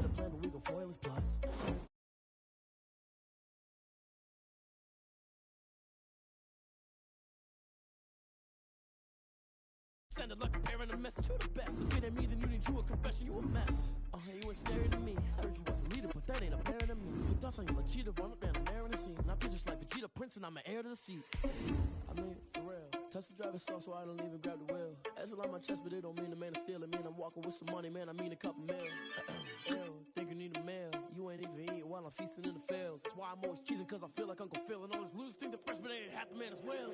on the plan, but we gon' foil his plot. Send a lucky pair and a message to the best. Looking at me, then you need you a confession, you a mess. You ain't scary to me. I heard you was a leader, but that ain't apparent to me. Your thoughts on your cheetah, run up and I'm there in the scene. And I feel just like Vegeta Prince and I'm an heir to the seat. I mean, for real. Touch the driver's soft so I don't even grab the wheel. As on my chest, but it don't mean the man is stealing. Mean I'm walking with some money, man, I mean a couple mil. Ew, think you need a meal. You ain't even eating while I'm feasting in the field. That's why I'm always cheesing, cause I feel like Uncle Phil. And all those losers think the freshman ain't half the man as well.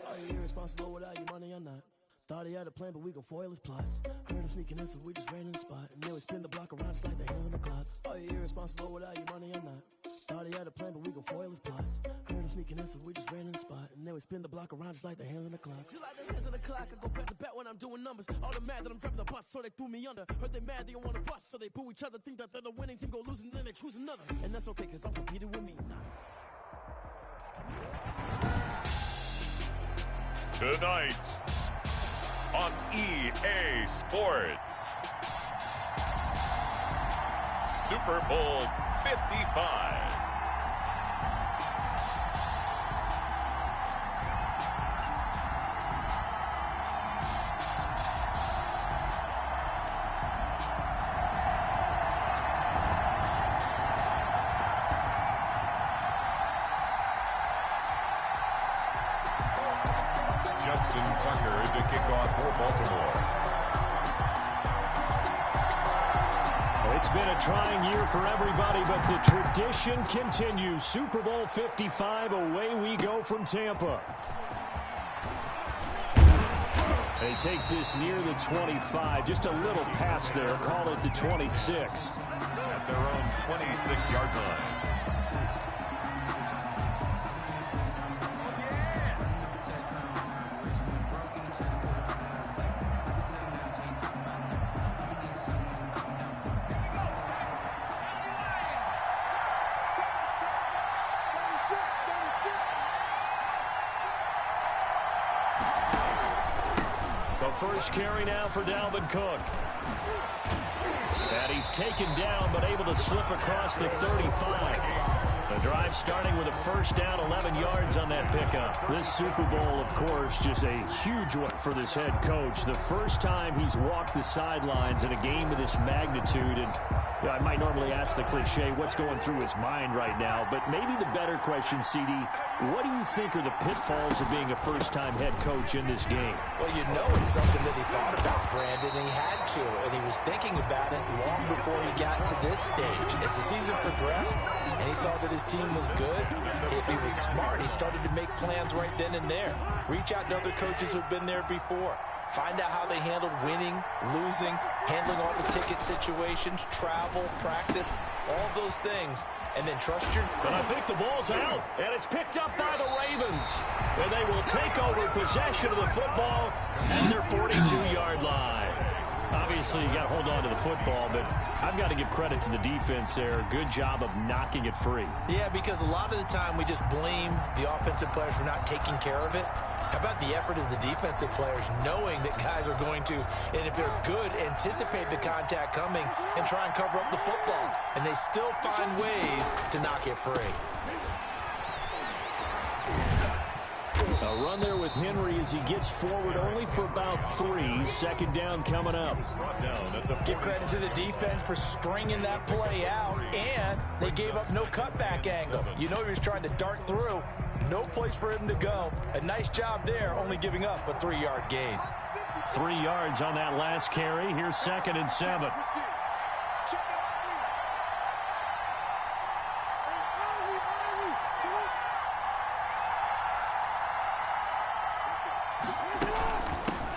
Are you irresponsible without your money or not? Thought he had a plan, but we gon' foil his plot. Heard him sneaking in, so we just ran in the spot. And then we spin the block around just like the hands on the clock. Are you irresponsible without your money or not? Thought he had a plan, but we gon' foil his plot. Heard him sneaking in, so we just ran in the spot. And then we spin the block around just like the hands on the clock. Just like the hands on the clock, I go back to back when I'm doing numbers. All the mad that I'm driving the bus, so they threw me under. Heard they mad, they don't wanna bust, so they boo each other. Think that they're the winning team, go losing, then they choose another. And that's okay, cause I'm competing with me. Tonight on EA Sports, Super Bowl 55. Justin Tucker to kick off for Baltimore. Well, it's been a trying year for everybody, but the tradition continues. Super Bowl 55, away we go from Tampa. And he takes this near the 25, just a little past there, call it the 26. At their own 26-yard line. First carry now for Dalvin Cook. And he's taken down, but able to slip across the 35. The drive starting with a first down, 11 yards on that pickup. This Super Bowl, of course, just a huge one for this head coach. The first time he's walked the sidelines in a game of this magnitude. And I might normally ask the cliche, what's going through his mind right now? But maybe the better question, CD, what do you think are the pitfalls of being a first-time head coach in this game? Well, you know it's something that he thought about, Brandon, and he had to. And he was thinking about it long before he got to this stage. As the season progressed and he saw that his team was good, if he was smart, he started to make plans right then and there. Reach out to other coaches who've been there before. Find out how they handled winning, losing, handling all the ticket situations, travel, practice, all those things, and then trust your... But I think the ball's out, and it's picked up by the Ravens. And they will take over possession of the football at their 42-yard line. Obviously, you got to hold on to the football, but I've got to give credit to the defense there. Good job of knocking it free. Yeah, because a lot of the time we just blame the offensive players for not taking care of it. How about the effort of the defensive players knowing that guys are going to, and if they're good, anticipate the contact coming and try and cover up the football. And they still find ways to knock it free. A run there with Henry as he gets forward only for about 3. Second down coming up. Give credit to the defense for stringing that play out, and they gave up no cutback angle. You know he was trying to dart through. No place for him to go. A nice job there, only giving up a 3-yard gain. 3 yards on that last carry. Here's 2nd and 7.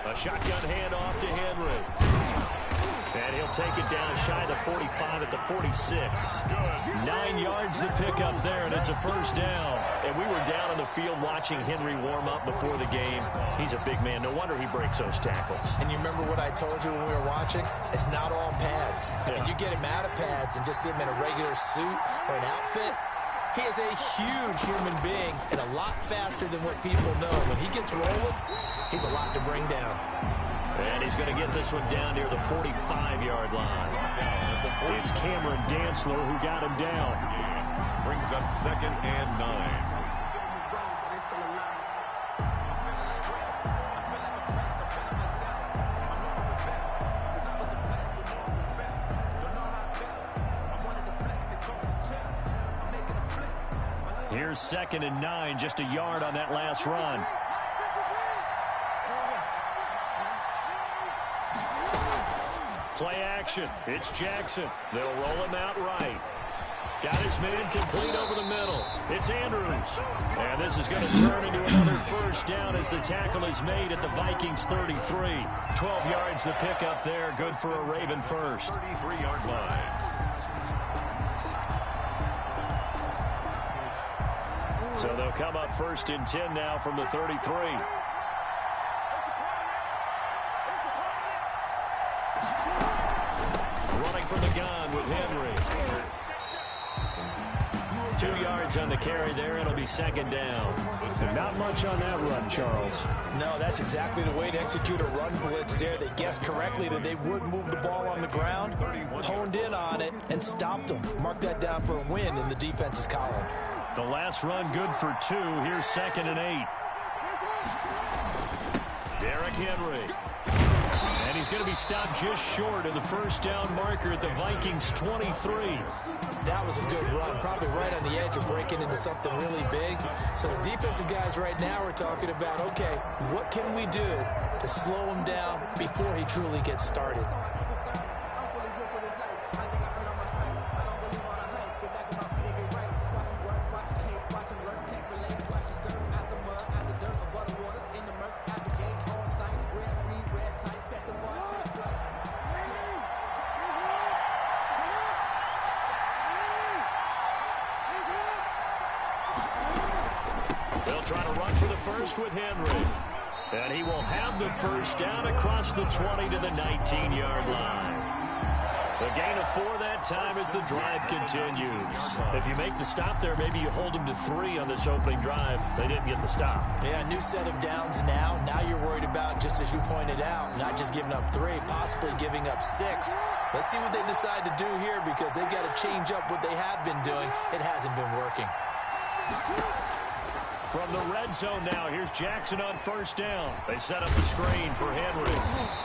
A shotgun handoff to Henry. And he'll take it down shy of the 45 at the 46. 9 yards to pick up there, and it's a first down. And we were down on the field watching Henry warm up before the game. He's a big man. No wonder he breaks those tackles. And you remember what I told you when we were watching? It's not all pads. I mean, you get him out of pads and just see him in a regular suit or an outfit. He is a huge human being and a lot faster than what people know. When he gets rolling, he's a lot to bring down. And he's going to get this one down near the 45-yard line. It's Cameron Dantzler who got him down. Brings up 2nd and 9. Here's 2nd and 9, just a yard on that last run. Play action. It's Jackson. They'll roll him out right. Got his man complete over the middle. It's Andrews. And this is going to turn into another first down as the tackle is made at the Vikings 33. 12 yards to pick up there. Good for a Raven first. 33-yard line. So they'll come up 1st and 10 now from the 33. Running from the gun with Henry. 2 yards on the carry there. It'll be 2nd down. Not much on that run, Charles. No, that's exactly the way to execute a run blitz there. They guessed correctly that they would move the ball on the ground, honed in on it, and stopped them. Mark that down for a win in the defense's column. The last run good for 2. Here's 2nd and 8. Derrick Henry. And he's going to be stopped just short of the first down marker at the Vikings 23. That was a good run, probably right on the edge of breaking into something really big. So the defensive guys right now are talking about, okay, what can we do to slow him down before he truly gets started? With Henry. And he will have the first down across the 20 to the 19-yard line. The gain of 4 that time as the drive continues. If you make the stop there, maybe you hold them to 3 on this opening drive. They didn't get the stop. Yeah, new set of downs now. Now you're worried about, just as you pointed out, not just giving up 3, possibly giving up 6. Let's see what they decide to do here because they've got to change up what they have been doing. It hasn't been working. From the red zone now, here's Jackson on first down. They set up the screen for Henry.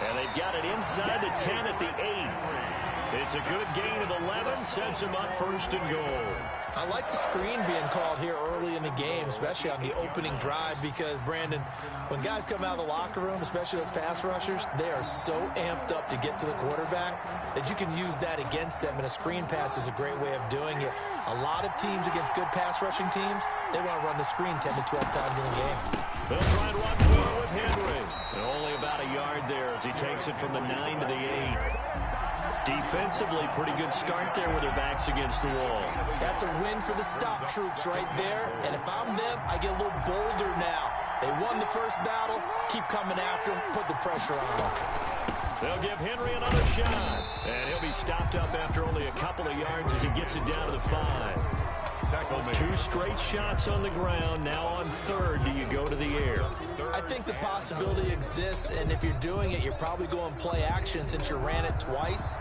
And they've got it inside the 10 at the 8. It's a good gain of 11, sets him up 1st and goal. I like the screen being called here early in the game, especially on the opening drive, because, Brandon, when guys come out of the locker room, especially those pass rushers, they are so amped up to get to the quarterback that you can use that against them, and a screen pass is a great way of doing it. A lot of teams against good pass rushing teams, they want to run the screen 10 to 12 times in a game. They'll try and run forward with Henry. And only about a yard there as he takes it from the 9 to the 8. Defensively, pretty good start there with their backs against the wall. That's a win for the stop troops right there. And if I'm them, I get a little bolder now. They won the first battle. Keep coming after them. Put the pressure on them. They'll give Henry another shot. And he'll be stopped up after only a couple of yards as he gets it down to the 5. 2 straight shots on the ground. Now on 3rd, do you go to the air? I think the possibility exists, and if you're doing it, you're probably going play action since you ran it twice.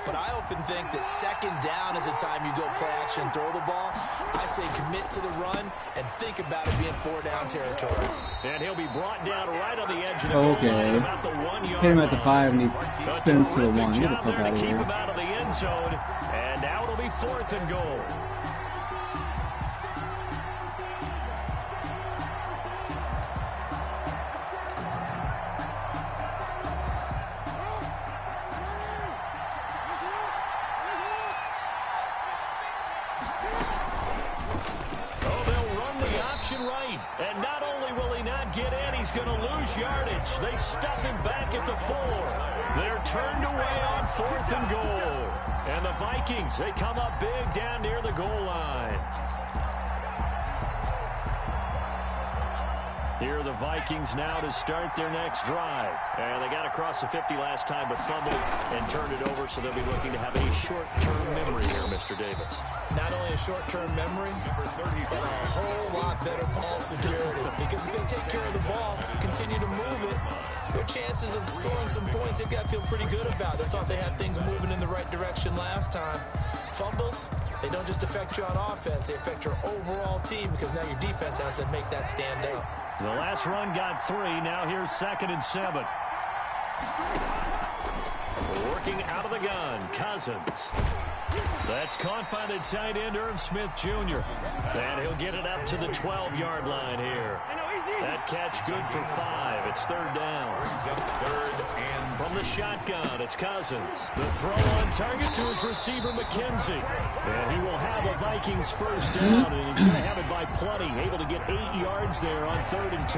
But I often think that 2nd down is the time you go play action and throw the ball. I say commit to the run and think about it being 4-down territory. And he'll be brought down right on the edge of the goal line, about the 1-yard hit him at the 5 and he spins to the 1. Get the fuck out of keep here. him out of the end zone, and now it'll be 4th and goal. Right, and not only will he not get in, he's going to lose yardage. They stuff him back at the 4. They're turned away on 4th and goal. And the Vikings, they come up big down near the goal line. Here are the Vikings now to start their next drive. And they got across the 50 last time, but fumbled and turned it over, so they'll be looking to have a short-term memory here, Mr. Davis. Not only a short-term memory, but a whole lot better ball security. Because if they take care of the ball, continue to move it, their chances of scoring some points, they've got to feel pretty good about. They thought they had things moving in the right direction last time. Fumbles, they don't just affect you on offense, they affect your overall team, because now your defense has to make that stand out. The last run got 3. Now here's 2nd and 7. Working out of the gun, Cousins. That's caught by the tight end, Irv Smith Jr. And he'll get it up to the 12-yard line here. That catch good for 5. It's 3rd down. From the shotgun, it's Cousins. The throw on target to his receiver, McKenzie. And he will have a Vikings first down, and he's going to have it by plenty. Able to get 8 yards there on 3rd and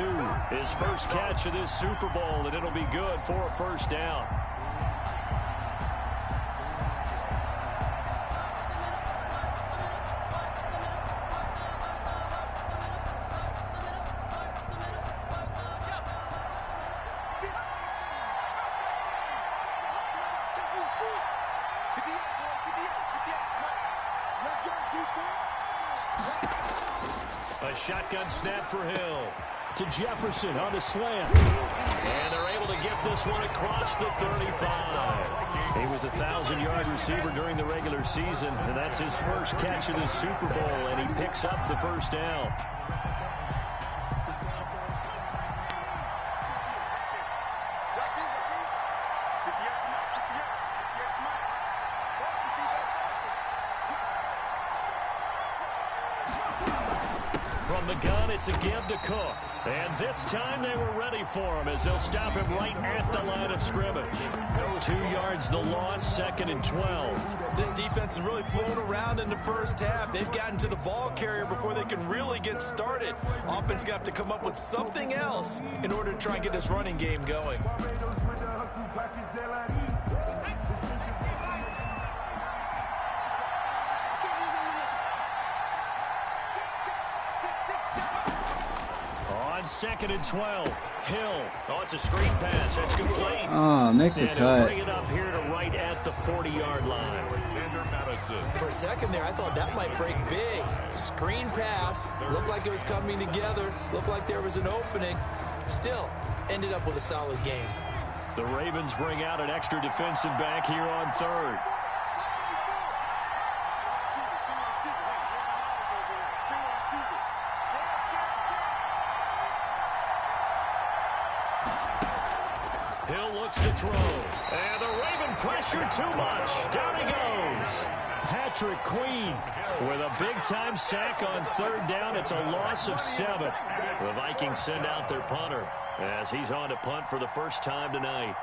2. His first catch of this Super Bowl, and it'll be good for a first down. A shotgun snap for Hill. To Jefferson on the slant. And they're able to get this one across the 35. He was a 1,000-yard receiver during the regular season, and that's his first catch of this Super Bowl, and he picks up the first down. From the gun, it's a give to Cook. And this time they were ready for him as they'll stop him right at the line of scrimmage. 2 yards the loss, 2nd and 12. This defense is really flown around in the first half. They've gotten to the ball carrier before they can really get started. Offense going to have to come up with something else in order to try and get this running game going. On 2nd and 12, Hill. Oh, it's a screen pass. That's complete. Oh, make the and cut. Bring it up here to right at the 40-yard line. For a second there, I thought that might break big. Screen pass. Looked like it was coming together. Looked like there was an opening. Still, ended up with a solid game. The Ravens bring out an extra defensive back here on 3rd. Hill looks to throw. And the Raven pressure too much. Down he goes. Patrick Queen with a big-time sack on 3rd down. It's a loss of 7. The Vikings send out their punter as he's on to punt for the first time tonight.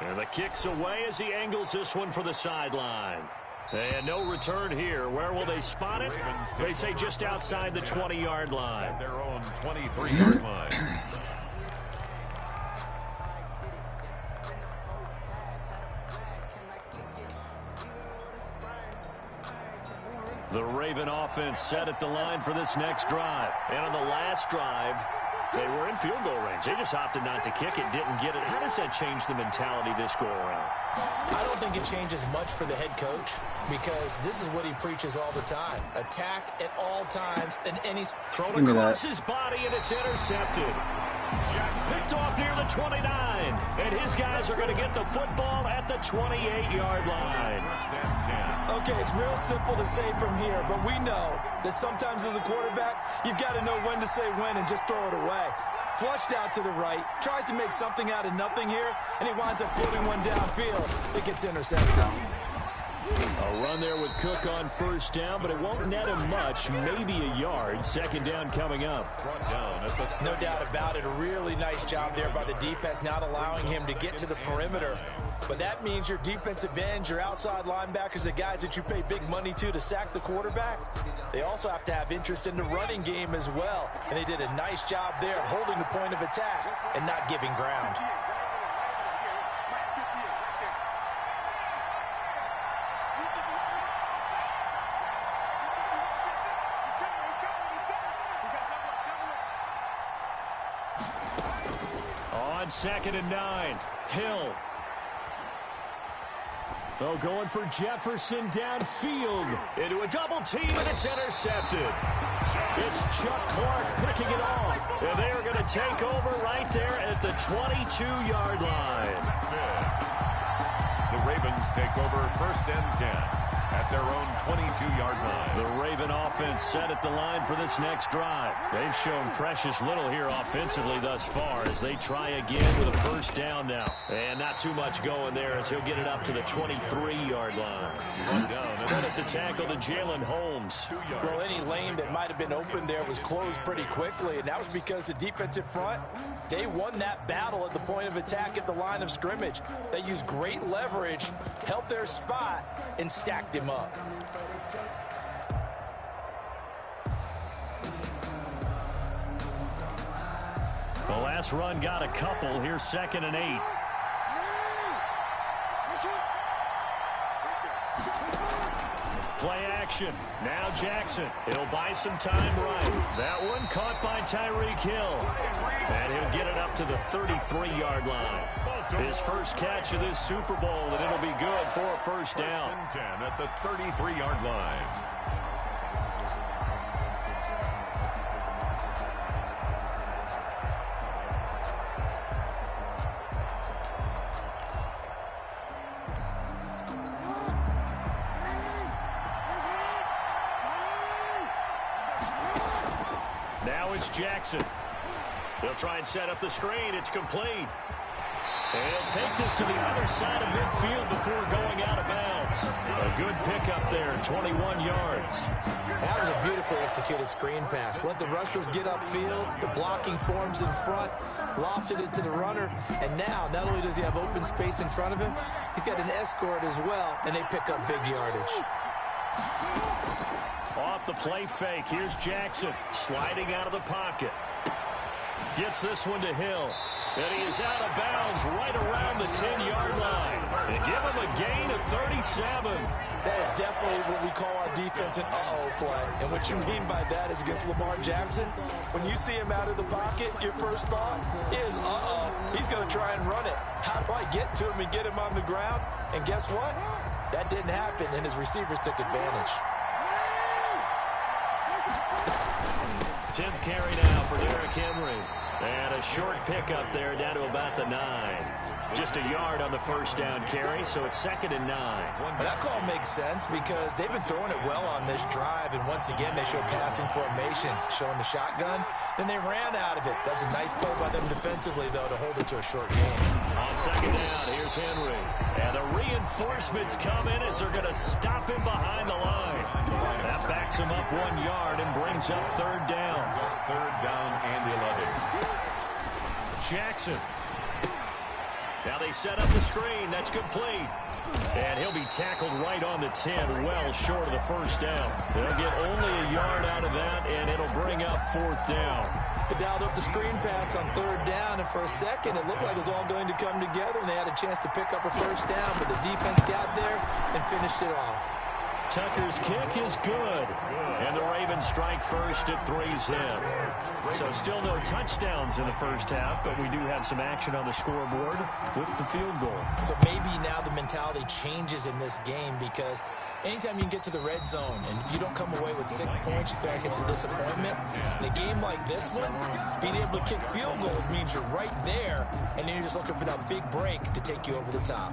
And the kick's away as he angles this one for the sideline. And no return here. Where will they spot it? They say just outside the 20-yard line. Their own 23-yard line. The Raven offense set at the line for this next drive. And on the last drive, they were in field goal range. They just opted not to kick it, didn't get it. How does that change the mentality this go around? I don't think it changes much for the head coach because this is what he preaches all the time. Attack at all times and any thrown across his body, and it's intercepted. Picked off near the 29, and his guys are going to get the football at the 28-yard line. Okay, it's real simple to say from here, but we know that sometimes as a quarterback, you've got to know when to say when and just throw it away. Flushed out to the right, tries to make something out of nothing here, and he winds up floating one downfield. It gets intercepted. A run there with Cook on 1st down, but it won't net him much, maybe a yard. 2nd down coming up. No doubt about it. A really nice job there by the defense, not allowing him to get to the perimeter. But that means your defensive ends, your outside linebackers, the guys that you pay big money to sack the quarterback, they also have to have interest in the running game as well. And they did a nice job there of holding the point of attack and not giving ground. On 2nd and 9, Hill. Oh, going for Jefferson downfield into a double team, and it's intercepted. It's Chuck Clark picking it off, and they are going to take over right there at the 22-yard line. The Ravens take over 1st and 10 at their own 22-yard line. The Raven offense set at the line for this next drive. They've shown precious little here offensively thus far as they try again with a 1st down now. And not too much going there as he'll get it up to the 23-yard line. Credit the tackle to Jalen Holmes. Well, any lane that might have been open there was closed pretty quickly, and that was because the defensive front, they won that battle at the point of attack at the line of scrimmage. They used great leverage, held their spot, and stacked him up. The last run got a couple. Here's 2nd and 8. Play action. Now Jackson. He'll buy some time right. That one caught by Tyreek Hill. And he'll get it up to the 33-yard line. His first catch of this Super Bowl, and it'll be good for a 1st down. 1st and 10 at the 33-yard line. Now it's Jackson. They'll try and set up the screen. It's complete. And he'll take this to the other side of midfield before going out of bounds. A good pickup there, 21 yards. That was a beautifully executed screen pass. Let the rushers get upfield. The blocking forms in front. Lofted it to the runner. And now, not only does he have open space in front of him, he's got an escort as well, and they pick up big yardage. Off the play fake, here's Jackson sliding out of the pocket. Gets this one to Hill. And he is out of bounds right around the 10-yard line. And give him a gain of 37. That is definitely what we call our defense an uh-oh play. And what you mean by that is against Lamar Jackson, when you see him out of the pocket, your first thought is, uh-oh, he's going to try and run it. How do I get to him and get him on the ground? And guess what? That didn't happen, and his receivers took advantage. 10th carry now for Derrick Henry. And a short pickup there down to about the 9. Just a yard on the 1st down carry, so it's 2nd and 9. Well, that call makes sense because they've been throwing it well on this drive, and once again they show passing formation, showing the shotgun. Then they ran out of it. That was a nice play by them defensively, though, to hold it to a short game. On 2nd down, here's Henry. And the reinforcements come in as they're going to stop him behind the line. That backs him up 1 yard and brings up 3rd down. 3rd down and 11. Jackson. Now they set up the screen. That's complete. And he'll be tackled right on the 10, well short of the 1st down. They'll get only a yard out of that, and it'll bring up 4th down. They dialed up the screen pass on 3rd down, and for a second it looked like it was all going to come together, and they had a chance to pick up a 1st down, but the defense got there and finished it off. Tucker's kick is good. And the Ravens strike first at 3-zip. So still no touchdowns in the 1st half, but we do have some action on the scoreboard with the field goal. So maybe now the mentality changes in this game because anytime you can get to the red zone and if you don't come away with 6 points, you feel like it's a disappointment. In a game like this one, being able to kick field goals means you're right there, and then you're just looking for that big break to take you over the top.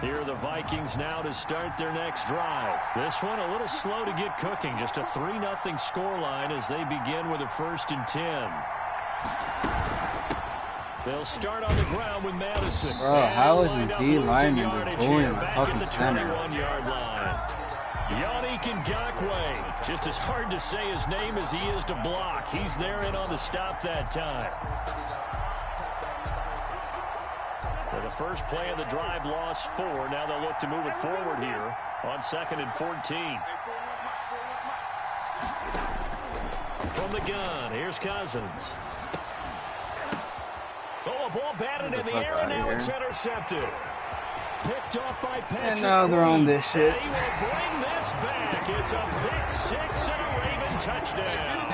Here are the Vikings now to start their next drive. This one a little slow to get cooking. Just a 3-0 scoreline as they begin with a 1st and 10. They'll start on the ground with Madison. Bro, how is the D lineman just going in the back at fucking the center? 21-yard line. Yannick Ngakoue. Just as hard to say his name as he is to block. He's there in on the stop that time. For the first play of the drive, lost 4. Now they'll look to move it forward here on 2nd and 14. From the gun, here's Cousins. Oh, a ball batted in the air, and now it's intercepted. Picked off by Patrick. And now they're on this shit. And he will bring this back It's a pick six and a Raven touchdown.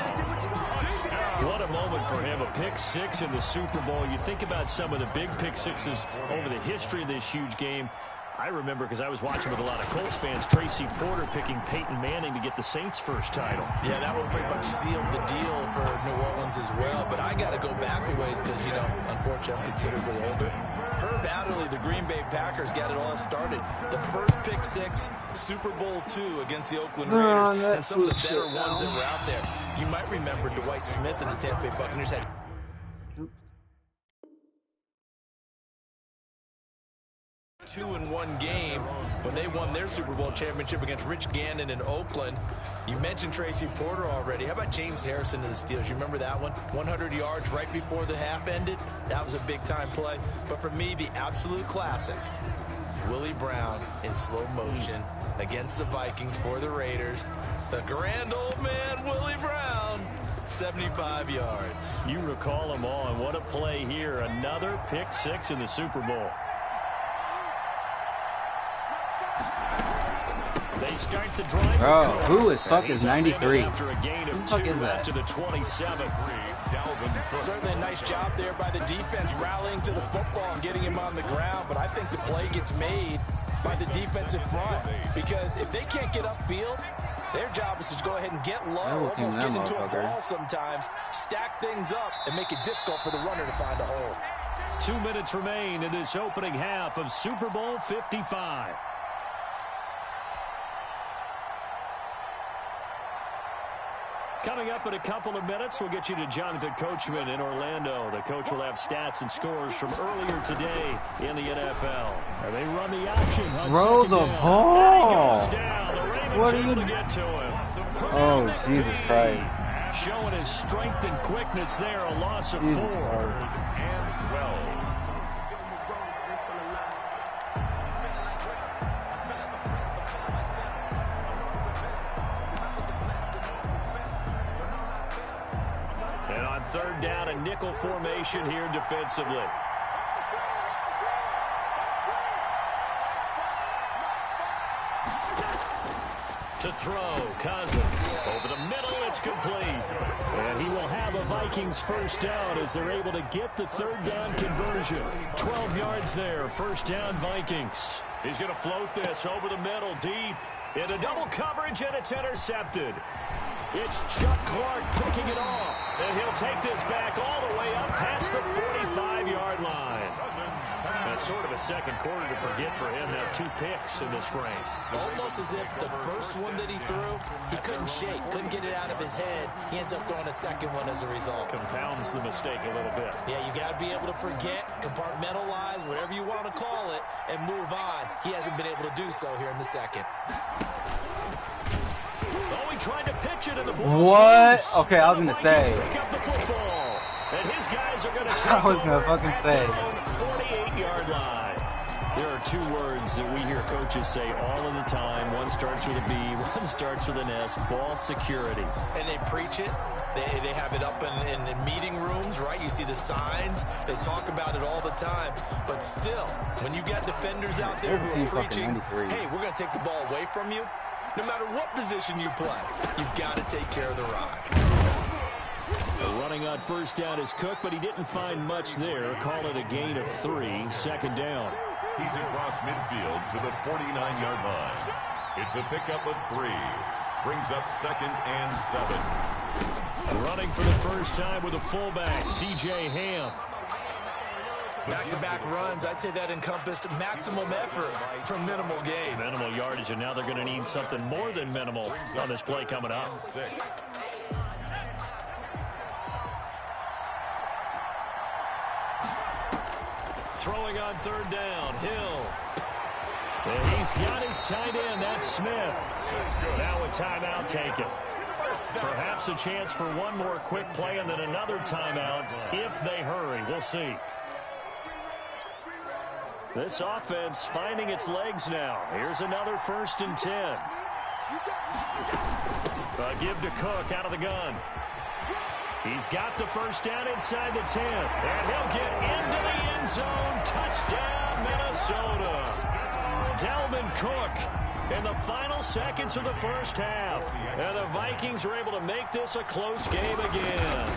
What a moment for him, a pick six in the Super Bowl. You think about some of the big pick sixes over the history of this huge game. I remember, because I was watching with a lot of Colts fans, Tracy Porter picking Peyton Manning to get the Saints' first title. Yeah, that one pretty much sealed the deal for New Orleans as well. But I got to go back a ways because, you know, unfortunately, I'm considerably older. Herb Adderley, the Green Bay Packers, got it all started. The first pick six, Super Bowl II against the Oakland Raiders, and some of the better ones that were out there. You might remember Dwight Smith and the Tampa Bay Buccaneers had two in one game when they won their Super Bowl championship against Rich Gannon in Oakland. You mentioned Tracy Porter already. How about James Harrison to the Steelers? You remember that one? 100 yards right before the half ended. That was a big-time play. But for me, the absolute classic, Willie Brown in slow motion against the Vikings for the Raiders. The grand old man, Willie Brown, 75 yards. You recall them all, and what a play here. Another pick six in the Super Bowl. They start the drive. Bro, who is fucking 93? After a gain of Who the fuck 2 is that? out to the 27. Certainly a nice job there by the defense rallying to the football and getting him on the ground, but I think the play gets made by the defensive front, because if they can't get upfield, their job is to go ahead and get low, almost get into a ball sometimes, stack things up, and make it difficult for the runner to find a hole. 2 minutes remain in this opening half of Super Bowl 55. Coming up in a couple of minutes, we'll get you to Jonathan Coachman in Orlando. The coach will have stats and scores from earlier today in the NFL. And they run the option. Throw the ball. And he goes down. The Ravens What are able you... to get to him. Oh, Jesus Christ. Showing his strength and quickness there. A loss of 4. And 12. Third down, a nickel formation here defensively. To throw, Cousins. Over the middle, it's complete. And he will have a Vikings first down as they're able to get the third down conversion. 12 yards there, first down Vikings. He's going to float this over the middle, deep. Into double coverage, and it's intercepted. It's Chuck Clark picking it off, and he'll take this back all the way up past the 45-yard line. That's sort of a second quarter to forget for him. Now 2 picks in this frame. Almost as if the first one that he threw, he couldn't shake, couldn't get it out of his head. He ends up throwing a second one as a result. Compounds the mistake a little bit. Yeah, you got to be able to forget, compartmentalize, whatever you want to call it, and move on. He hasn't been able to do so here in the second. Tried to pitch it in the ball. What? Okay, I was going to say. Pick up the football. And his guys are going to take I was going to fucking say. 48-yard line. There are 2 words that we hear coaches say all of the time. One starts with a B, one starts with an S. Ball security. And they preach it. They have it up in meeting rooms, right? You see the signs. They talk about it all the time. But still, when you got defenders out there who are preaching, hey, we're going to take the ball away from you, no matter what position you play, you've got to take care of the rock. Running on first down is Cook, but he didn't find much there. Call it a gain of 3, second down. He's across midfield to the 49-yard line. It's a pickup of 3. Brings up 2nd and 7. Running for the first time with a fullback, C.J. Ham. Back-to-back runs, I'd say that encompassed maximum effort for minimal gain. Minimal yardage, and now they're going to need something more than minimal on this play coming up. 6. Throwing on third down, Hill. And he's got his tight end, that's Smith. Now a timeout taken. Perhaps a chance for one more quick play and then another timeout if they hurry. We'll see. This offense finding its legs now. Here's another 1st and 10. Give to Cook out of the gun. He's got the first down inside the 10. And he'll get into the end zone. Touchdown, Minnesota. Dalvin Cook in the final seconds of the first half. And the Vikings are able to make this a close game again.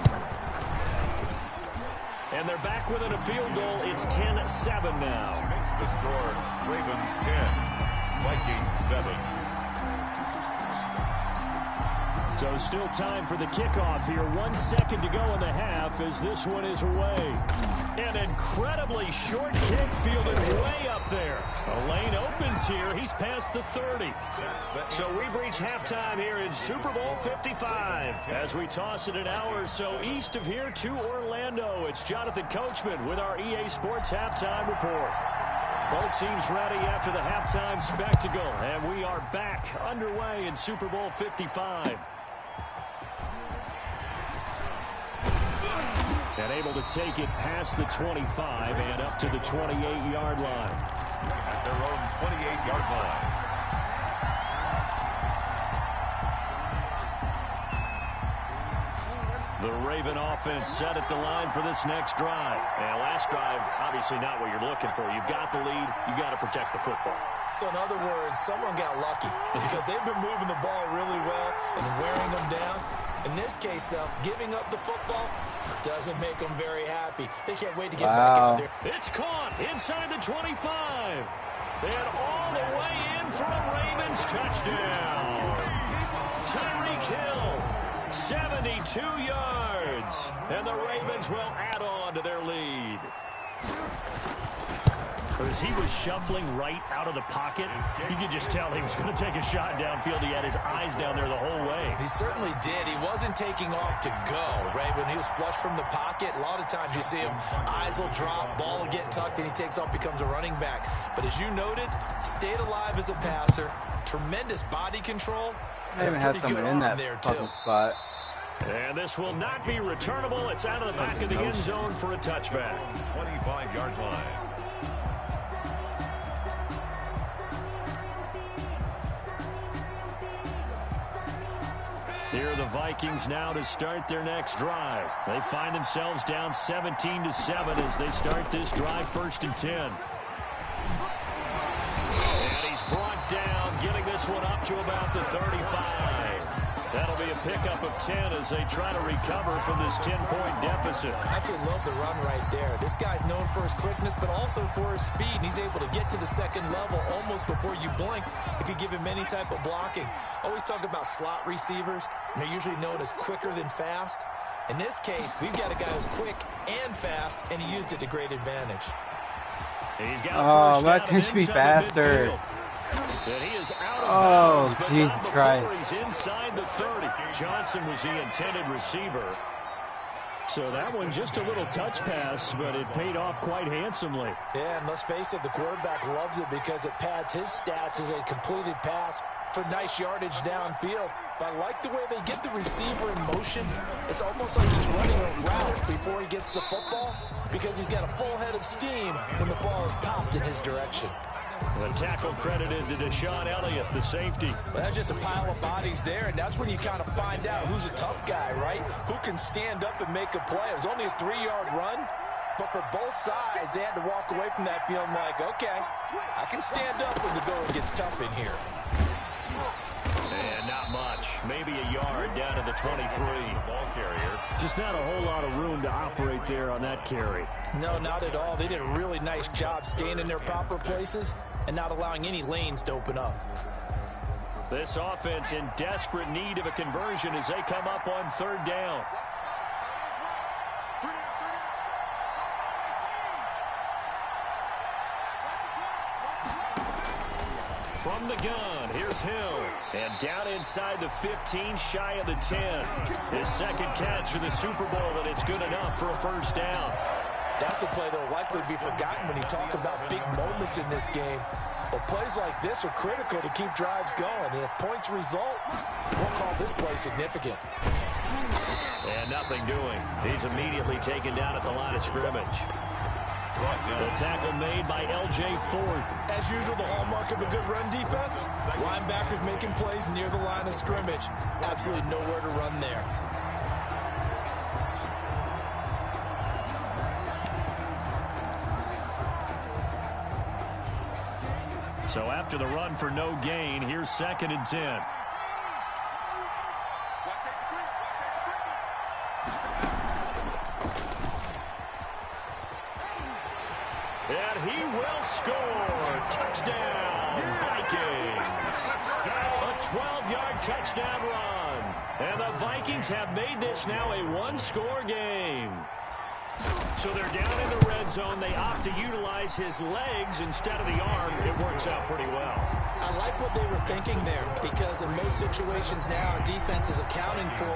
And they're back within a field goal. It's 10-7 now. Makes the score Ravens 10, Vikings 7. So still time for the kickoff here. 1 second to go in the half as this one is away. An incredibly short kick fielded way up there. A lane opens here. He's past the 30. So we've reached halftime here in Super Bowl 55. As we toss it an hour or so east of here to Orlando, it's Jonathan Coachman with our EA Sports Halftime Report. Both teams ready after the halftime spectacle. And we are back underway in Super Bowl 55. And able to take it past the 25 and up to the 28-yard line. At their own 28-yard line. The Raven offense set at the line for this next drive. And last drive, obviously not what you're looking for. You've got the lead. You've got to protect the football. So in other words, someone got lucky because they've been moving the ball really well and wearing them down. In this case, though, giving up the football doesn't make them very happy. They can't wait to get back out there. It's caught inside the 25. And all the way in for a Ravens touchdown. Tyreek Hill, 72 yards. And the Ravens will add on to their lead. As he was shuffling right out of the pocket, you could just tell he was going to take a shot downfield. He had his eyes down there the whole way. He certainly did. He wasn't taking off to go, right? When he was flush from the pocket, a lot of times you see him, eyes will drop, ball will get tucked, and he takes off, becomes a running back. But as you noted, stayed alive as a passer, tremendous body control, I even had someone in that fucking spot. And this will not be returnable. It's out of the back of the end zone for a touchback. 25-yard line. Here are the Vikings now to start their next drive. They find themselves down 17-7 as they start this drive 1st and 10. And he's brought down, getting this one up to about the 35. That'll be a pickup of 10 as they try to recover from this 10-point deficit. I absolutely love the run right there. This guy's known for his quickness, but also for his speed. And he's able to get to the second level almost before you blink if you give him any type of blocking. Always talk about slot receivers, and they're usually known as quicker than fast. In this case, we've got a guy who's quick and fast, and he used it to great advantage. He's got first that down should be faster. And he is out of bounds, but Jesus not before Christ. he's inside the 30. Johnson was the intended receiver. So that one just a little touch pass, but it paid off quite handsomely. Yeah, and let's face it, the quarterback loves it because it pads his stats as a completed pass for nice yardage downfield. But I like the way they get the receiver in motion. It's almost like he's running a route before he gets the football because he's got a full head of steam when the ball is popped in his direction. The tackle credited to Deshaun Elliott, the safety. Well, that's just a pile of bodies there, and that's when you kind of find out who's a tough guy, right? Who can stand up and make a play. It was only a 3-yard run, but for both sides, they had to walk away from that feeling like, okay, I can stand up when the going gets tough in here. And not much. Maybe a yard down to the 23. Ball carrier. Just not a whole lot of room to operate there on that carry. No, not at all. They did a really nice job staying in their proper places and not allowing any lanes to open up. This offense in desperate need of a conversion as they come up on 3rd down. From the gun, here's Hill. And down inside the 15, shy of the 10. His second catch of the Super Bowl, and it's good enough for a 1st down. That's a play that will likely be forgotten when you talk about big moments in this game. But plays like this are critical to keep drives going. And if points result, we'll call this play significant. And nothing doing. He's immediately taken down at the line of scrimmage. The tackle made by L.J. Ford. As usual, the hallmark of a good run defense, linebackers making plays near the line of scrimmage. Absolutely nowhere to run there. So after the run for no gain, here's 2nd and 10. And he will score. Touchdown, Vikings. A 12-yard touchdown run. And the Vikings have made this now a one-score game. So they're down in the red zone. They opt to utilize his legs instead of the arm. It works out pretty well. I like what they were thinking there, because in most situations now, our defense is accounting for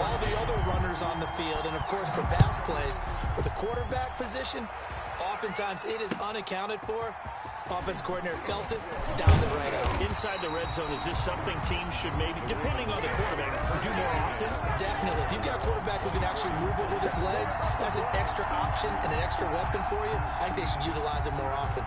all the other runners on the field and, of course, for pass plays. For the quarterback position, oftentimes it is unaccounted for. Offense coordinator felt it, down the right out. Inside the red zone, is this something teams should maybe, depending on the quarterback, do more often? Definitely. If you've got a quarterback who can actually move it with his legs, that's an extra option and an extra weapon for you. I think they should utilize it more often.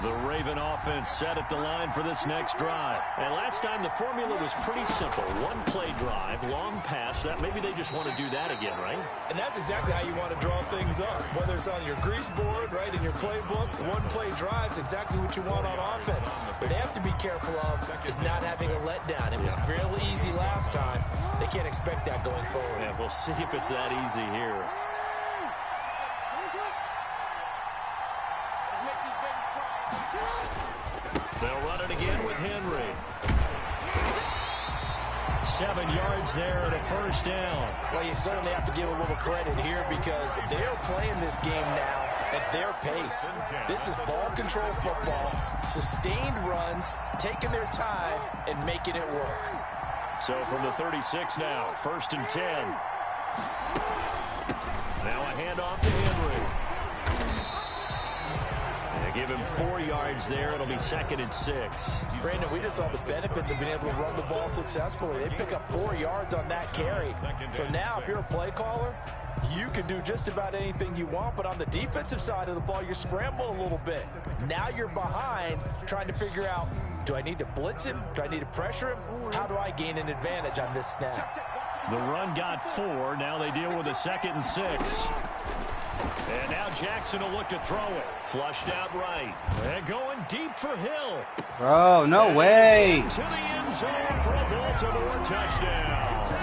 The Raven offense set at the line for this next drive. And last time the formula was pretty simple. One-play drive, long pass. That maybe they just want to do that again, right? And that's exactly how you want to draw things up. Whether it's on your grease board, right, in your playbook, one-play drive's exactly what you want on offense. What they have to be careful of is not having a letdown. It was real easy last time. They can't expect that going forward. Yeah, we'll see if it's that easy here. They'll run it again with Henry. 7 yards there and a first down. Well, you certainly have to give a little credit here because they're playing this game now at their pace. This is ball control football, sustained runs, taking their time and making it work. So from the 36 now, 1st and 10. Now a handoff to Henry. Give him 4 yards there. It'll be 2nd and 6. Brandon, we just saw the benefits of being able to run the ball successfully. They pick up 4 yards on that carry. So now if you're a play caller, you can do just about anything you want. But on the defensive side of the ball, you're scrambling a little bit. Now you're behind trying to figure out, do I need to blitz him? Do I need to pressure him? How do I gain an advantage on this snap? The run got 4. Now they deal with a 2nd and 6. And now Jackson will look to throw it. Flushed out right. And going deep for Hill. Bro, no way. To the end zone for a Baltimore touchdown.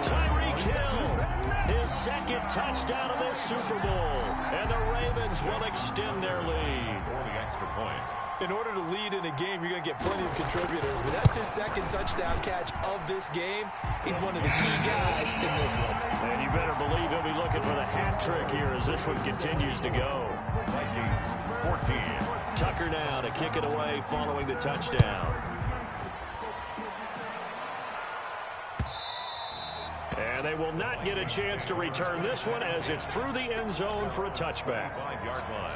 Tyreek Hill, his 2nd touchdown of this Super Bowl. And the Ravens will extend their lead. For the extra point. In order to lead in a game, you're going to get plenty of contributors. But that's his 2nd touchdown catch of this game. He's one of the key guys in this one. And you better believe he'll be looking for the hat trick here as this one continues to go. Vikings 14. Tucker now to kick it away following the touchdown. And they will not get a chance to return this one as it's through the end zone for a touchback. 5-yard line.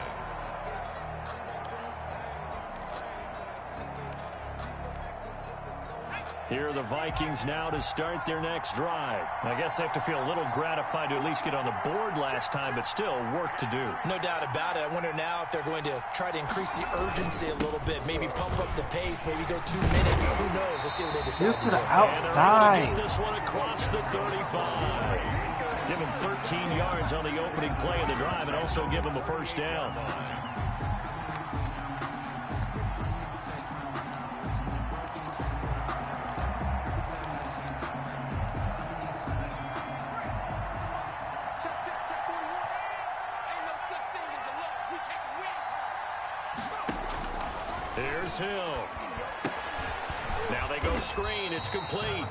Here are the Vikings now to start their next drive. I guess they have to feel a little gratified to at least get on the board last time, but still work to do. No doubt about it. I wonder now if they're going to try to increase the urgency a little bit, maybe pump up the pace, maybe go 2 minutes. Who knows? Let's see what they decide to do. And they're going to get this one across the 35. Give him 13 yards on the opening play of the drive and also give him a first down. Here's Hill. Now they go screen. It's complete.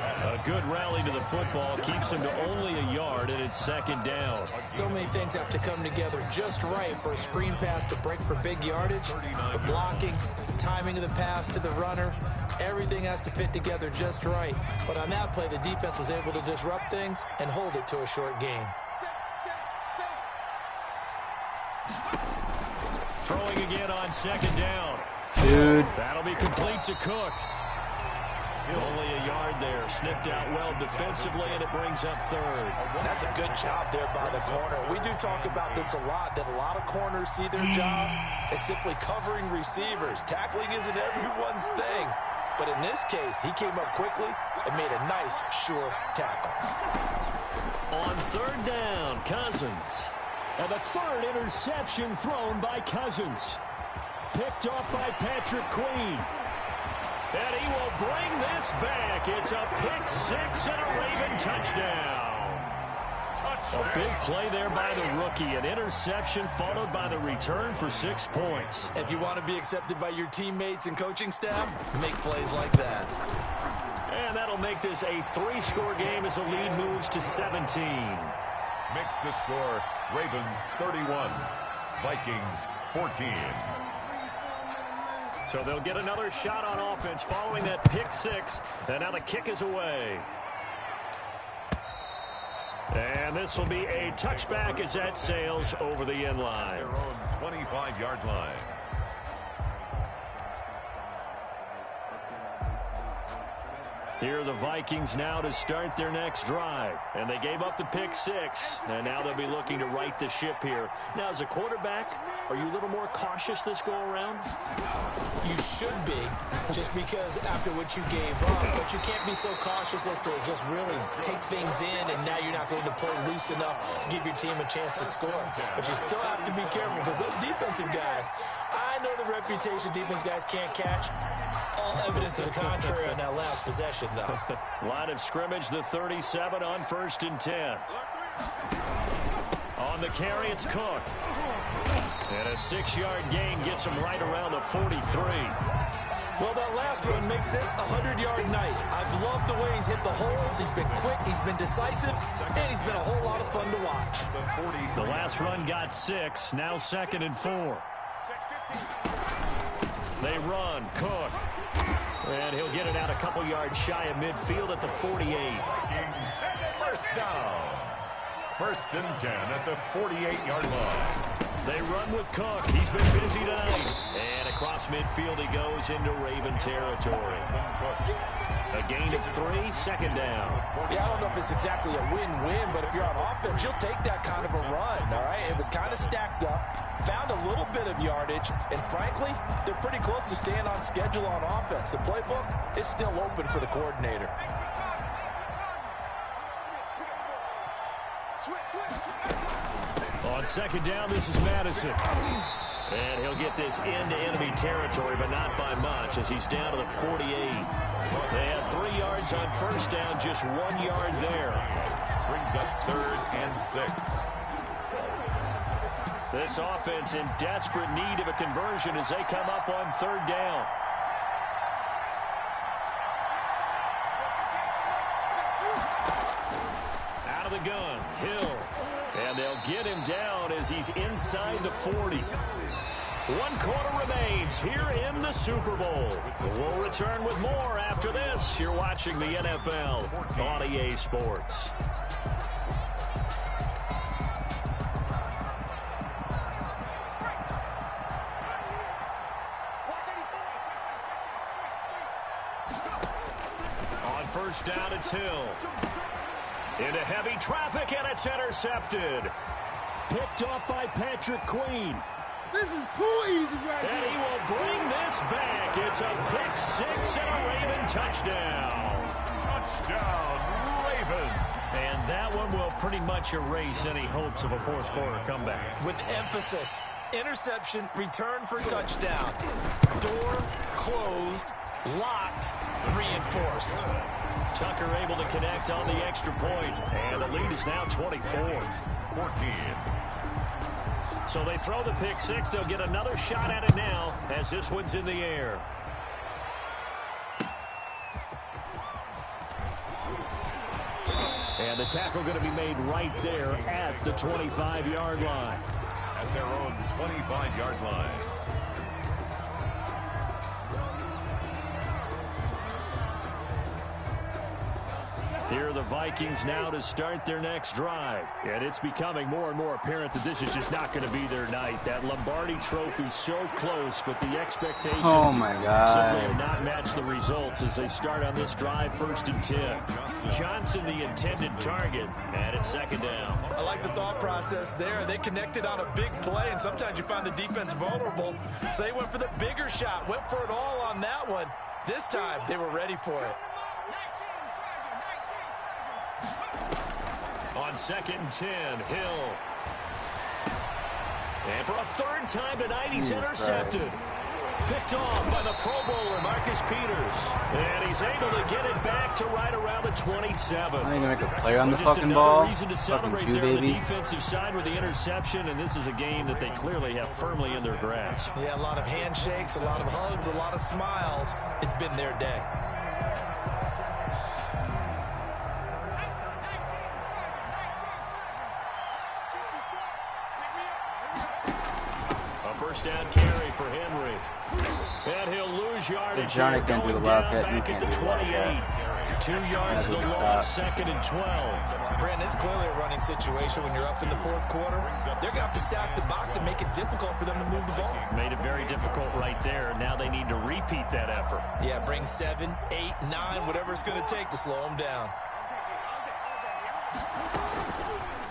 A good rally to the football keeps him to only a yard, and it's 2nd down. So many things have to come together just right for a screen pass to break for big yardage. The blocking, the timing of the pass to the runner, everything has to fit together just right. But on that play, the defense was able to disrupt things and hold it to a short gain. Throwing again on 2nd down. Dude. That'll be complete to Cook. Only a yard there. Sniffed out well defensively, and it brings up 3rd. That's a good job there by the corner. We do talk about this a lot, that a lot of corners see their job as simply covering receivers. Tackling isn't everyone's thing. But in this case, he came up quickly and made a nice, sure tackle. On 3rd down, Cousins. And the 3rd interception thrown by Cousins. picked off by Patrick Queen. And he will bring this back. It's a pick six and a Raven touchdown. A big play there by the rookie. An interception followed by the return for 6 points. If you want to be accepted by your teammates and coaching staff, make plays like that. And that'll make this a 3-score game as the lead moves to 17. Makes the score Ravens 31, Vikings 14. So they'll get another shot on offense following that pick six. And now the kick is away. And this will be a touchback as that sails over the end line. Their own 25-yard line. Here are the Vikings now to start their next drive. And they gave up the pick six. And now they'll be looking to right the ship here. Now, as a quarterback, are you a little more cautious this go-around? You should be, just because after what you gave up. But you can't be so cautious as to just really take things in, and now you're not going to play loose enough to give your team a chance to score. But you still have to be careful, because those defensive guys, I know the reputation defense guys can't catch. All evidence to the contrary on that last possession, though. Line of scrimmage, the 37 on 1st and 10. On the carry, it's Cook. And a 6-yard gain gets him right around the 43. Well, that last run makes this a 100-yard night. I've loved the way he's hit the holes. He's been quick, he's been decisive, and he's been a whole lot of fun to watch. The last run got 6, now 2nd and 4. They run, Cook. And he'll get it out a couple yards shy of midfield at the 48. First down. 1st and 10 at the 48-yard line. They run with Cook. He's been busy tonight. And across midfield he goes into Raven territory. A gain of 3, 2nd down. Yeah, I don't know if it's exactly a win-win, but if you're on offense, you'll take that kind of a run, all right? It was kind of stacked up, found a little bit of yardage, and frankly, they're pretty close to staying on schedule on offense. The playbook is still open for the coordinator. On 2nd down, this is Madison. And he'll get this into enemy territory, but not by much, as he's down to the 48. They had 3 yards on 1st down, just 1 yard there. Brings up 3rd and 6. This offense in desperate need of a conversion as they come up on 3rd down. Out of the gun, Hill. And they'll get him down as he's inside the 40. 1 quarter remains here in the Super Bowl. We'll return with more after this. You're watching the NFL on EA Sports. On 1st down, it's Hill. Into heavy traffic, and it's intercepted. Picked off by Patrick Queen. This is too easy right And here. he will bring this back. It's a pick six and a Raven touchdown. Touchdown, Ravens. And that one will pretty much erase any hopes of a 4th quarter comeback. With emphasis, interception, return for touchdown. Door closed, locked, reinforced. Tucker able to connect on the extra point. And the lead is now 24. 14. So they throw the pick six. They'll get another shot at it now as this one's in the air. And the tackle going to be made right there at the 25-yard line. At their own 25-yard line. Here are the Vikings now to start their next drive. And it's becoming more and more apparent that this is just not going to be their night. That Lombardi trophy so close, but the expectations Oh my God. simply have not matched the results as they start on this drive 1st and 10. Johnson the intended target, and it's 2nd down. I like the thought process there. They connected on a big play, and sometimes you find the defense vulnerable. So they went for the bigger shot, went for it all on that one. This time, they were ready for it. On 2nd and 10, Hill. And for a 3rd time tonight, he's intercepted. Picked off by the Pro Bowler, Marcus Peters. And he's able to get it back to right around the 27. I ain't gonna make a play on the Just fucking another ball. reason to Fucking celebrate you, there on the baby. defensive side with the interception, and this is a game that they clearly have firmly in their grasp. Yeah, a lot of handshakes, a lot of hugs, a lot of smiles. It's been their day. A first down carry for Henry. And he'll lose yardage. Johnny can't do the Wildcat. You Back at can't the do the 28. Wildcat. 2 yards the loss, 2nd and 12. Brandon, it's clearly a running situation when you're up in the fourth quarter. They're going to have to stack the box and make it difficult for them to move the ball. Made it very difficult right there. Now they need to repeat that effort. Yeah, bring 7, 8, 9, whatever it's going to take to slow them down.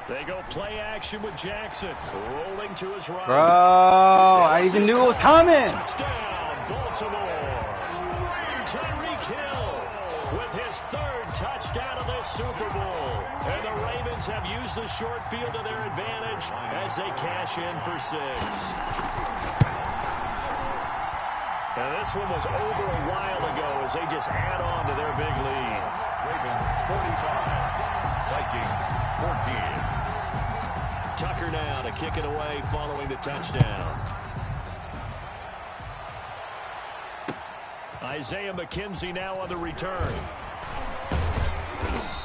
They go play action with Jackson. Rolling to his right. Bro, I even knew it was coming. Touchdown, Baltimore. Tyreek Hill with his 3rd touchdown of this Super Bowl. And the Ravens have used the short field to their advantage as they cash in for 6. And this one was over a while ago as they just add on to their big lead. Ravens 45, Vikings 14. Tucker now to kick it away following the touchdown. Isaiah McKenzie now on the return.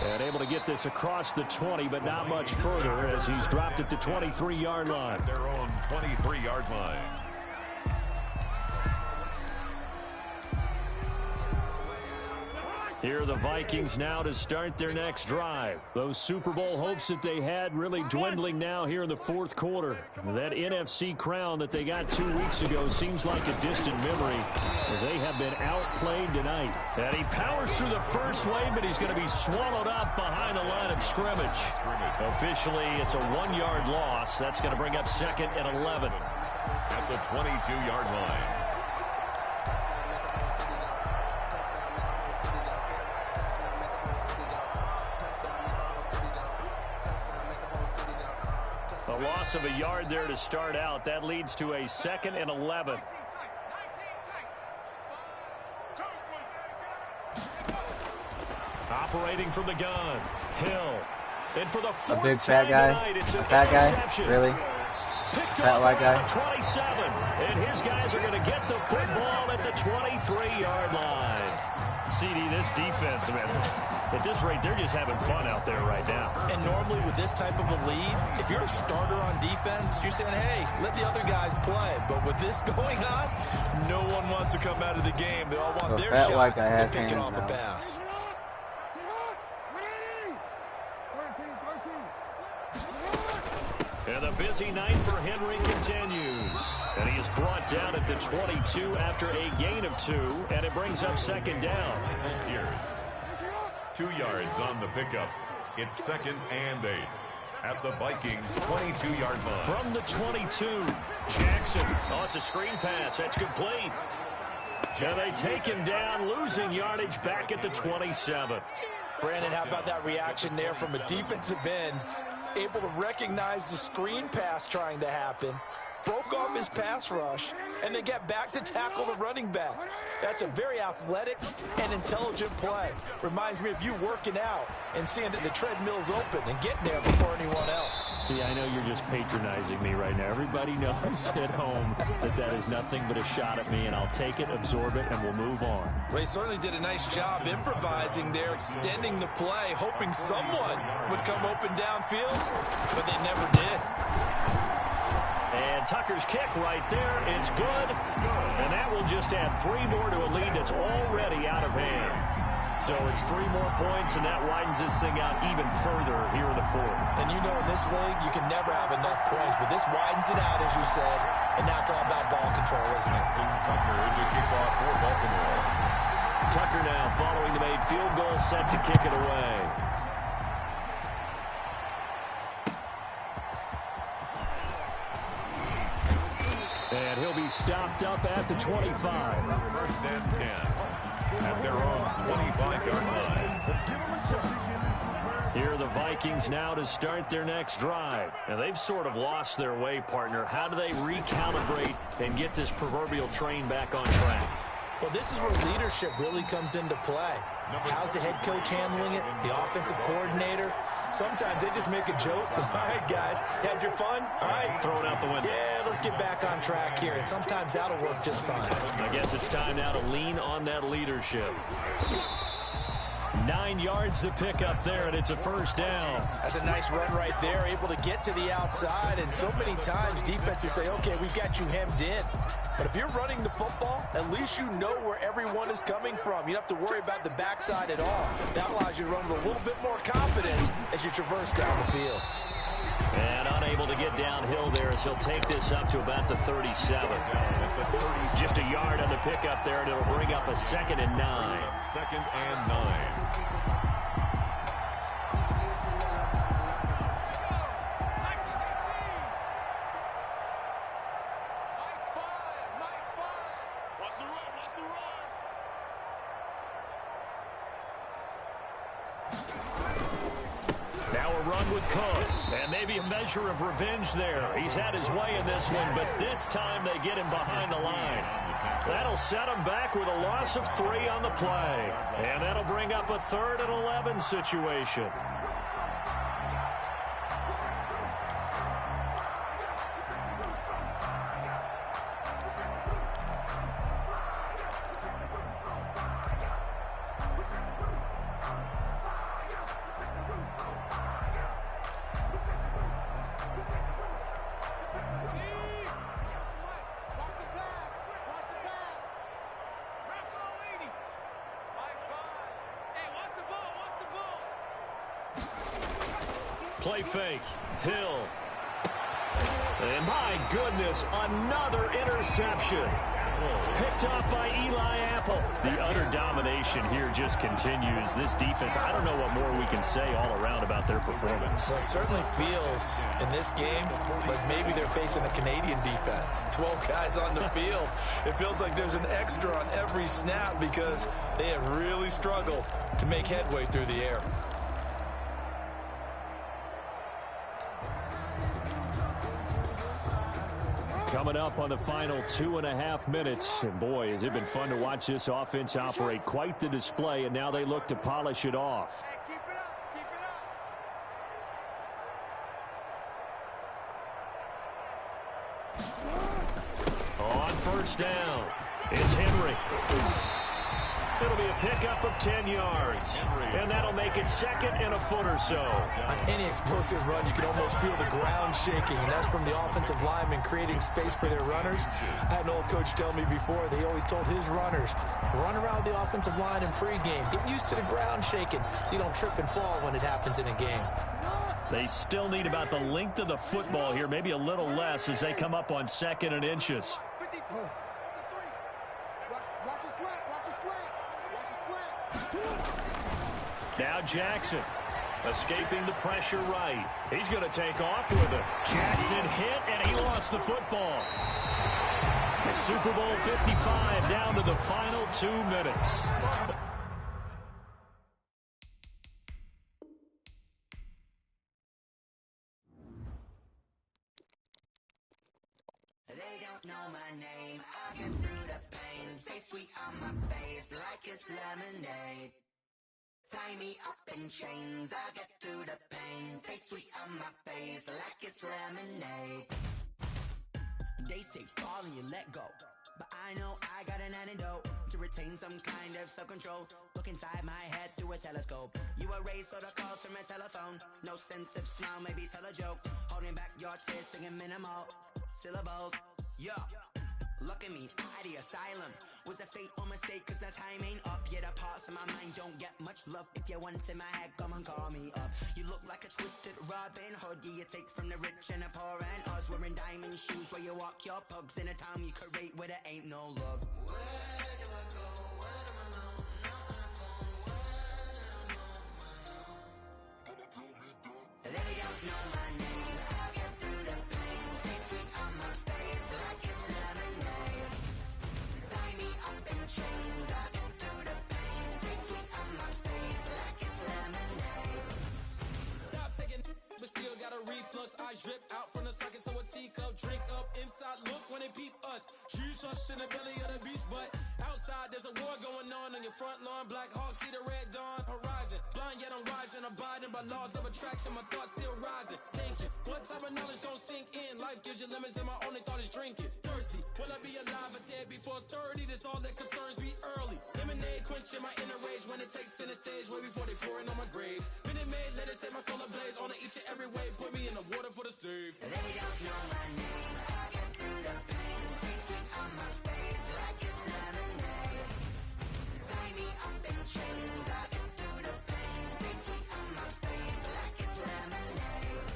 And able to get this across the 20, but not much further as he's dropped it to 23-yard line. Their own 23-yard line. Here are the Vikings now to start their next drive. Those Super Bowl hopes that they had really dwindling now here in the fourth quarter. That NFC crown that they got 2 weeks ago seems like a distant memory as they have been outplayed tonight. And he powers through the first wave, but he's going to be swallowed up behind the line of scrimmage. Officially, it's a 1-yard loss. That's going to bring up 2nd and 11. At the 22-yard line. A loss of a yard there to start out. That leads to a 2nd and 11. Operating from the gun. Hill. And for the A big 4th fat time guy? tonight, it's A an fat guy? interception. Really? Picked Fat off white guy? at the 27. And his guys are going to get the football at the 23-yard line. CD, this defense, man, at this rate, they're just having fun out there right now. And normally with this type of a lead, if you're a starter on defense, you're saying, hey, let the other guys play. But with this going on, no one wants to come out of the game. They all want The their fat shot white guy has at picking hands off a now. pass. And the busy night for Henry continues. And he is brought down at the 22 after a gain of 2, and it brings up 2nd down. Here's 2 yards on the pickup. It's 2nd and 8. At the Vikings 22-yard line. From the 22, Jackson. Oh, it's a screen pass. That's complete. And they take him down, losing yardage back at the 27. Brandon, how about that reaction there from a defensive end? Able to recognize the screen pass trying to happen, broke off his pass rush, and then get back to tackle the running back. That's a very athletic and intelligent play. Reminds me of you working out and seeing that the treadmill's open and getting there before anyone else. See, I know you're just patronizing me right now. Everybody knows at home that that is nothing but a shot at me, and I'll take it, absorb it, and we'll move on. Well, he certainly did a nice job improvising there, extending the play, hoping someone would come open downfield, but they never did. And Tucker's kick right there. It's good. And that will just add 3 more to a lead that's already out of hand. So it's 3 more points, and that widens this thing out even further here in the 4th. And you know in this league, you can never have enough points, but this widens it out, as you said, and now it's all about ball control, isn't it? Tucker to kick off for Baltimore. Tucker now following the made field goal, set to kick it away. And he'll be stopped up at the 25. 1st and 10. At their own 25-yard line. Here are the Vikings now to start their next drive. And they've sort of lost their way, partner. How do they recalibrate and get this proverbial train back on track? Well, this is where leadership really comes into play. How's the head coach handling it? The offensive coordinator? Sometimes they just make a joke. All right, guys, had your fun? All right. Throw it out the window. Yeah, let's get back on track here. And sometimes that'll work just fine. I guess it's time now to lean on that leadership. 9 yards to pick up there, and it's a first down. That's a nice run right there, able to get to the outside. And so many times defenses say, okay, we've got you hemmed in. But if you're running the football, at least you know where everyone is coming from. You don't have to worry about the backside at all. That allows you to run with a little bit more confidence as you traverse down the field. And unable to get downhill there as he'll take this up to about the 37. Just a yard on the pickup there, and it'll bring up a 2nd and 9. 2nd and 9. And maybe a measure of revenge there. He's had his way in this one, but this time they get him behind the line. That'll set him back with a loss of 3 on the play. And that'll bring up a 3rd and 11 situation. Play fake. Hill. And my goodness, another interception. Picked off by Eli Apple. The utter domination here just continues. This defense, I don't know what more we can say all around about their performance. Well, it certainly feels in this game like maybe they're facing a Canadian defense. 12 guys on the field. It feels like there's an extra on every snap because they have really struggled to make headway through the air. Coming up on the final 2.5 minutes. And boy, has it been fun to watch this offense operate. Quite the display, and now they look to polish it off. Hey, keep it up, keep it up. On first down, it's Henry. It'll be a pickup of 10 yards. And that'll make it 2nd and a foot or so. On any explosive run, you can almost feel the ground shaking, and that's from the offensive linemen creating space for their runners. I had an old coach tell me before, they always told his runners, run around the offensive line in pregame. Get used to the ground shaking so you don't trip and fall when it happens in a game. They still need about the length of the football here, maybe a little less as they come up on 2nd and inches. 53. Watch your slant, watch your slant. Now Jackson escaping the pressure right. He's going to take off with it. Jackson hit, and he lost the football. The Super Bowl 55 down to the final 2 minutes. They don't know my name. I get through the pain. Taste sweet on my face like it's lemonade. Tie me up in chains. I get through the pain. Taste sweet on my face like it's lemonade. They say fall and you let go, but I know I got an antidote to retain some kind of self-control. Look inside my head through a telescope. You erase all the calls from a telephone. No sense of smile, maybe tell a joke. Holding back your tears, singing minimal syllables. Yeah, look at me, out of the asylum. Was a fate or mistake, cause the time ain't up. Yeah, the parts of my mind don't get much love. If you want in my head, come and call me up. You look like a twisted Robin Hood. Yeah, you take from the rich and the poor and us. Wearing diamond shoes where you walk your pugs. In a town you create where there ain't no love. Where do I go? When I'm alone? Not on the phone. When I'm on my own. They don't know my name. I get through the pain. Taste sweet on my face like it's lemonade. Tie me up in chains. I get through the pain. Taste sweet on my face like it's lemonade. sauce in the belly of the beast, but outside there's a war going on your front lawn. Black Hawk, see the red dawn horizon. Blind yet I'm rising, abiding by laws of attraction. My thoughts still rising, thinking, what type of knowledge gon' sink in? Life gives you lemons and my only thought is drinking. Thirsty, will I be alive or dead before 30? That's all that concerns me early. Lemonade quenching my inner rage when it takes center stage way before they pouring on my grave. Minute Maid, let it set my soul ablaze on each and every way. Put me in the water for the save. They don't know my name, I get through the pain. Taste sweet on my face like it's lemonade. Tie me up in chains, I get through the pain. Taste sweet on my face like it's lemonade.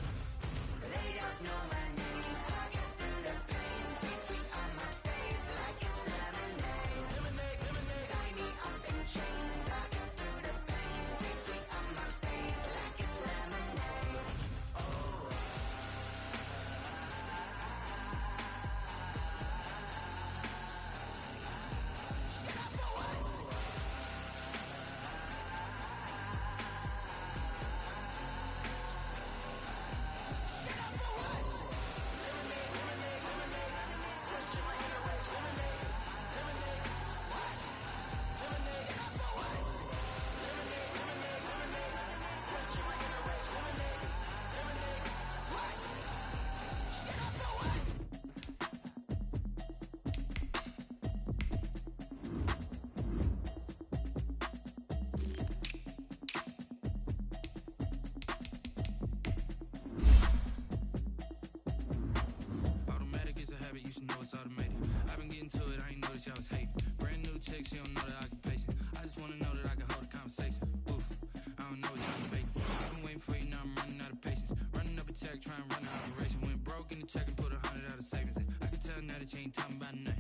They don't know my name, I get through the pain. Taste sweet on my face like it's lemonade. Lemonade, lemonade. Tie me up in chains, I get through the pain. Taste sweet on my face like it's lemonade. Automatic is a habit, you should know it's automated. I've been getting to it, I ain't noticed y'all was hating. Brand new chick, she don't know the occupation. I just wanna know that I can hold a conversation. Oof, I don't know what y'all debating. I've been waiting for you, now I'm running out of patience. Running up a check, trying to run an operation. Went broke in the check and put 100 out of savings. I can tell now that you ain't talking about nothing.